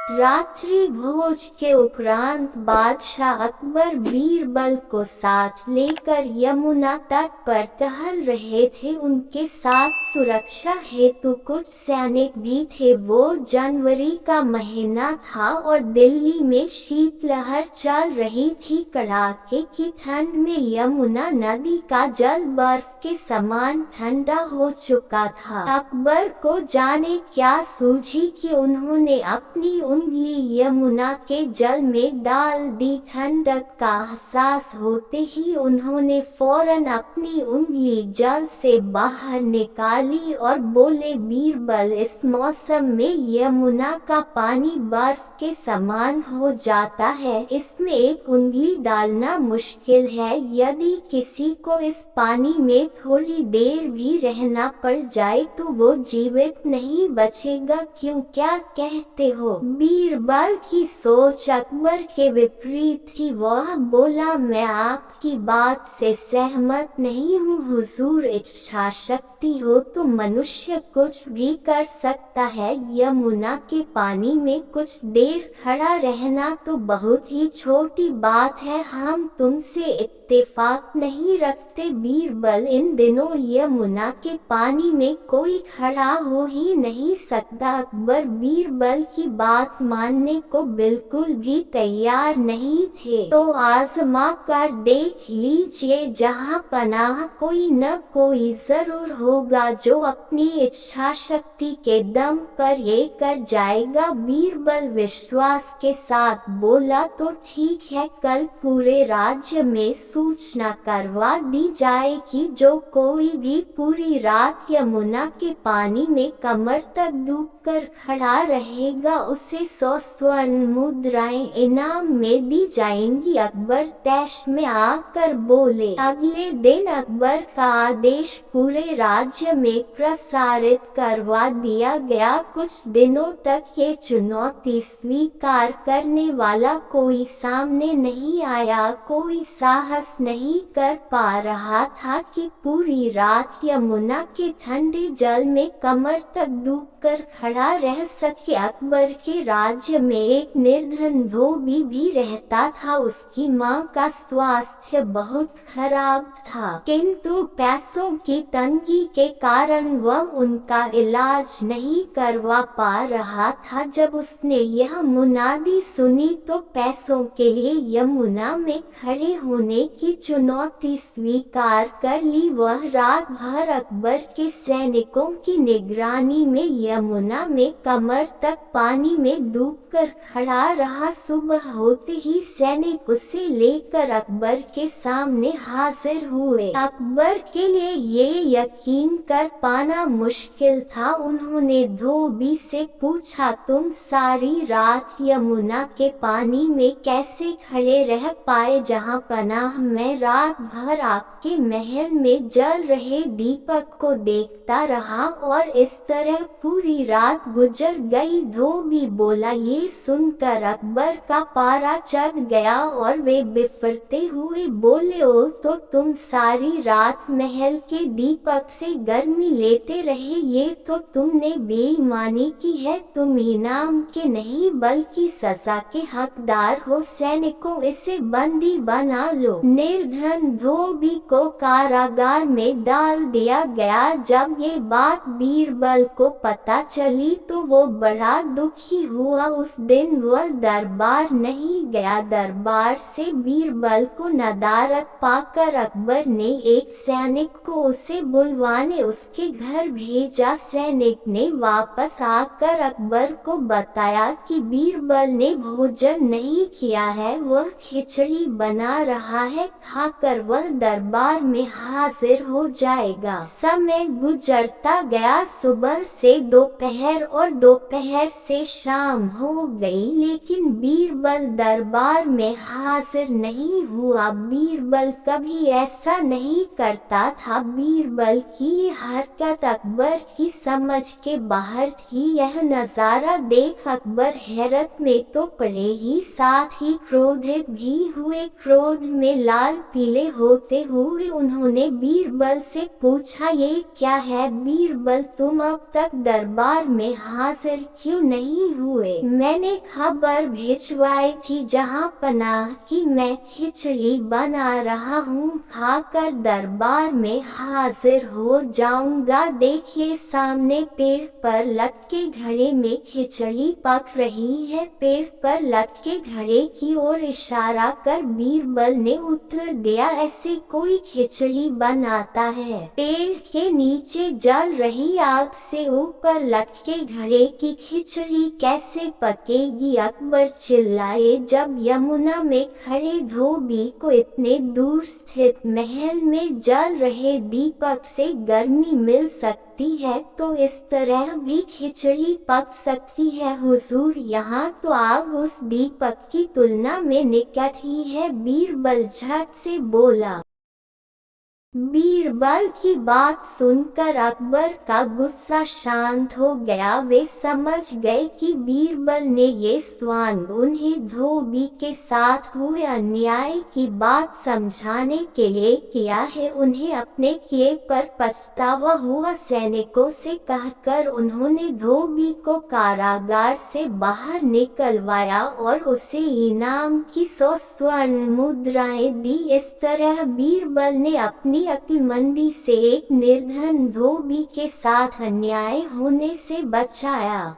रात्रि भोज के उपरांत बादशाह अकबर बीरबल को साथ लेकर यमुना तट पर टहल रहे थे। उनके साथ सुरक्षा हेतु कुछ सैनिक भी थे। वो जनवरी का महीना था और दिल्ली में शीतलहर चल रही थी। कड़ाके की ठंड में यमुना नदी का जल बर्फ के समान ठंडा हो चुका था। अकबर को जाने क्या सूझी कि उन्होंने अपनी उंगली यमुना के जल में डाल दी। ठंडक का एहसास होते ही उन्होंने फौरन अपनी उंगली जल से बाहर निकाली और बोले, बीरबल, इस मौसम में यमुना का पानी बर्फ के समान हो जाता है। इसमें एक उंगली डालना मुश्किल है। यदि किसी को इस पानी में थोड़ी देर भी रहना पड़ जाए तो वो जीवित नहीं बचेगा। क्यों, क्या कहते हो? बीरबल की सोच अकबर के विपरीत थी। वह बोला, मैं आपकी बात से सहमत नहीं हूँ हुजूर। इच्छा शक्ति हो तो मनुष्य कुछ भी कर सकता है। यमुना के पानी में कुछ देर खड़ा रहना तो बहुत ही छोटी बात है। हम तुमसे इत्तेफाक नहीं रखते बीरबल। इन दिनों यमुना के पानी में कोई खड़ा हो ही नहीं सकता। अकबर बीरबल की बात मानने को बिल्कुल भी तैयार नहीं थे। तो आजमा कर देख लीजिए, जहाँ पनाह कोई न कोई जरूर होगा जो अपनी इच्छा शक्ति के दम पर ये कर जाएगा। बीरबल विश्वास के साथ बोला, तो ठीक है, कल पूरे राज्य में सूचना करवा दी जाएगी। जो कोई भी पूरी रात यमुना के पानी में कमर तक डूबकर खड़ा रहेगा उसे 100 स्वर्ण मुद्राएं इनाम में दी जाएंगी। अकबर तैश में आकर बोले। अगले दिन अकबर का आदेश पूरे राज्य में प्रसारित करवा दिया गया। कुछ दिनों तक ये चुनौती स्वीकार करने वाला कोई सामने नहीं आया। कोई साहस नहीं कर पा रहा था कि पूरी रात यमुना के ठंडे जल में कमर तक डूबकर खड़ा रह सके। अकबर के राज्य में एक निर्धन धोबी भी रहता था। उसकी मां का स्वास्थ्य बहुत खराब था, किंतु पैसों की तंगी के कारण वह उनका इलाज नहीं करवा पा रहा था। जब उसने यह मुनादी सुनी तो पैसों के लिए यमुना में खड़े होने की चुनौती स्वीकार कर ली। वह रात भर अकबर के सैनिकों की निगरानी में यमुना में कमर तक पानी में डूबकर खड़ा रहा। सुबह होते ही सैनिक उसे लेकर अकबर के सामने हाजिर हुए। अकबर के लिए ये यकीन कर पाना मुश्किल था। उन्होंने धोबी से पूछा, तुम सारी रात यमुना के पानी में कैसे खड़े रह पाए? जहाँ पनाह मैं रात भर आपके महल में जल रहे दीपक को देखता रहा और इस तरह पूरी रात गुजर गई। धोबी बोला। ये सुनकर अकबर का पारा चढ़ गया और वे बिफरते हुए बोले, ओ तो तुम सारी रात महल के दीपक से गर्मी लेते रहे। ये तो तुमने बेईमानी की है। तुम इनाम के नहीं बल्कि सजा के हकदार हो। सैनिकों, इसे बंदी बना लो। निर्धन धोबी को कारागार में डाल दिया गया। जब ये बात बीरबल को पता चली तो वो बड़ा दुखी हुआ। उस दिन वह दरबार नहीं गया। दरबार से बीरबल को नदारत पाकर अकबर ने एक सैनिक को उसे बुलवाने उसके घर भेजा। सैनिक ने वापस आकर अकबर को बताया कि बीरबल ने भोजन नहीं किया है, वह खिचड़ी बना रहा है, खाकर वह दरबार में हाजिर हो जाएगा। समय गुजरता गया। सुबह से दोपहर और दोपहर से शाम हो गई, लेकिन बीरबल दरबार में हाजिर नहीं हुआ। बीरबल कभी ऐसा नहीं करता था। बीरबल की की ये हरकत अकबर की समझ के बाहर थी। यह नज़ारा देख अकबर हैरत में तो पड़े ही साथ ही क्रोधित भी हुए। क्रोध में लाल पीले होते हुए उन्होंने बीरबल से पूछा, ये क्या है बीरबल, तुम अब तक दरबार में हाजिर क्यों नहीं हुए? मैंने खबर भिजवाई थी जहां पनाह की, मैं खिचड़ी बना रहा हूँ, खाकर दरबार में हाजिर हो जाऊंगा। देखिए सामने पेड़ पर लटके घड़े में खिचड़ी पक रही है। पेड़ पर लटके घड़े की ओर इशारा कर बीरबल ने उत्तर दिया, ऐसे कोई खिचड़ी बनाता है? पेड़ के नीचे जल रही आग से ऊपर लटके घड़े की खिचड़ी कैसे पकेगी? अकबर चिल्लाए। जब यमुना में खड़े धोबी को इतने दूर स्थित महल में जल रहे दीपक से गर्मी मिल सकती है तो इस तरह भी खिचड़ी पक सकती है हुजूर, यहाँ तो आग उस दीपक की तुलना में निकट ही है। बीरबल झट से बोला। बीरबल की बात सुनकर अकबर का गुस्सा शांत हो गया। वे समझ गए कि बीरबल ने ये स्वांग उन्हें धोबी के साथ हुए अन्याय की बात समझाने के लिए किया है। उन्हें अपने किए पर पछतावा हुआ। सैनिकों से कहकर उन्होंने धोबी को कारागार से बाहर निकलवाया और उसे इनाम की 100 स्वर्ण मुद्राएं दी। इस तरह बीरबल ने अपनी अक्लमंदी से एक निर्धन धोबी के साथ अन्याय होने से बचाया।